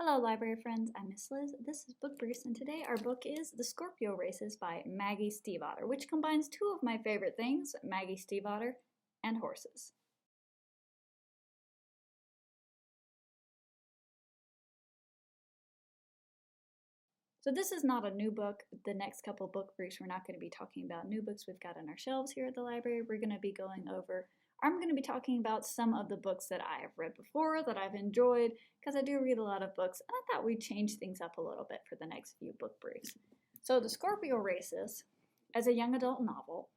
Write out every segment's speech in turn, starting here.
Hello library friends, I'm Miss Liz, this is Book Briefs, and today our book is The Scorpio Races by Maggie Stiefvater, which combines two of my favorite things, Maggie Stiefvater and horses. So this is not a new book. The next couple book briefs, we're not going to be talking about new books we've got on our shelves here at the library. I'm going to be talking about some of the books that I have read before, that I've enjoyed, because I do read a lot of books, and I thought we'd change things up a little bit for the next few book briefs. So The Scorpio Races, as a young adult novel,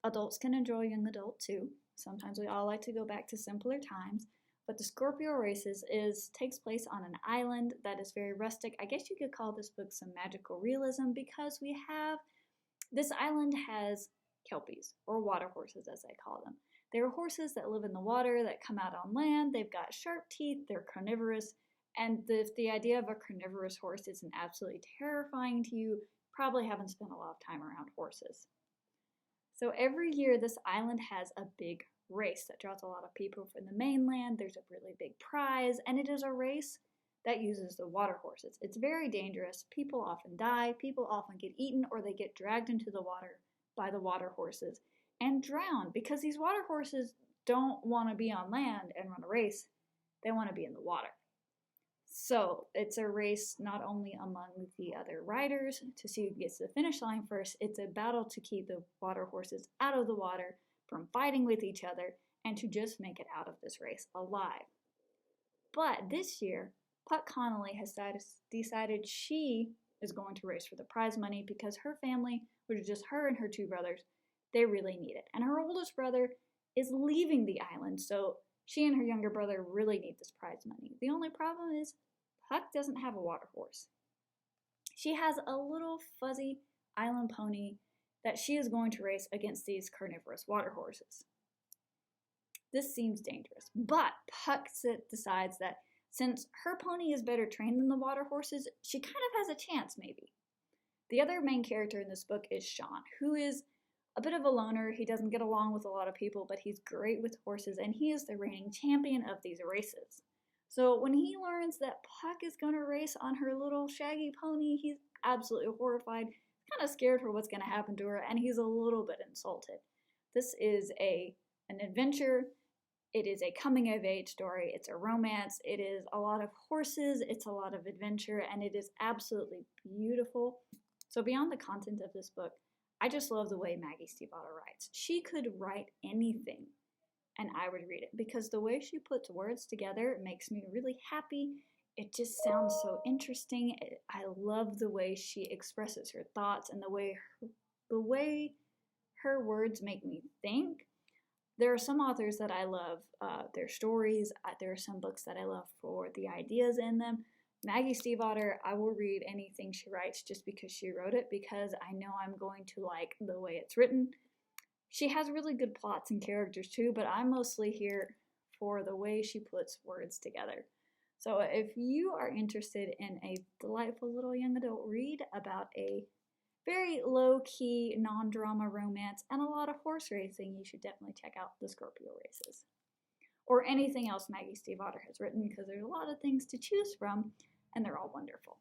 adults can enjoy young adult too. Sometimes we all like to go back to simpler times. But The Scorpio Races takes place on an island that is very rustic. I guess you could call this book some magical realism because this island has kelpies, or water horses as I call them. They're horses that live in the water, that come out on land. They've got sharp teeth, they're carnivorous, and the idea of a carnivorous horse isn't absolutely terrifying to you, probably haven't spent a lot of time around horses. So every year this island has a big race that draws a lot of people from the mainland. There's a really big prize, and it is a race that uses the water horses. It's very dangerous. People often die, people often get eaten, or they get dragged into the water by the water horses and drown, because these water horses don't want to be on land and run a race. They want to be in the water. So it's a race not only among the other riders to see who gets to the finish line first, it's a battle to keep the water horses out of the water, from fighting with each other, and to just make it out of this race alive. But this year, Puck Connolly has decided she is going to race for the prize money because her family, which is just her and her two brothers, they really need it. And her oldest brother is leaving the island, so she and her younger brother really need this prize money. The only problem is Puck doesn't have a water horse. She has a little fuzzy island pony that she is going to race against these carnivorous water horses. This seems dangerous, but Puck decides that since her pony is better trained than the water horses, she kind of has a chance, maybe. The other main character in this book is Sean, who is a bit of a loner. He doesn't get along with a lot of people, but he's great with horses, and he is the reigning champion of these races. So when he learns that Puck is going to race on her little shaggy pony, he's absolutely horrified, kind of scared for what's going to happen to her, and he's a little bit insulted. This is an adventure. It is a coming-of-age story. It's a romance. It is a lot of horses. It's a lot of adventure, and it is absolutely beautiful. So beyond the content of this book, I just love the way Maggie Stiefvater writes. She could write anything, and I would read it, because the way she puts words together makes me really happy. It just sounds so interesting. I love the way she expresses her thoughts and the way her words make me think. There are some authors that I love their stories. There are some books that I love for the ideas in them. Maggie Stiefvater, I will read anything she writes just because she wrote it, because I know I'm going to like the way it's written. She has really good plots and characters too, but I'm mostly here for the way she puts words together. So if you are interested in a delightful little young adult read about a very low-key, non-drama romance and a lot of horse racing, you should definitely check out The Scorpio Races. Or anything else Maggie Stiefvater has written, because there's a lot of things to choose from, and they're all wonderful.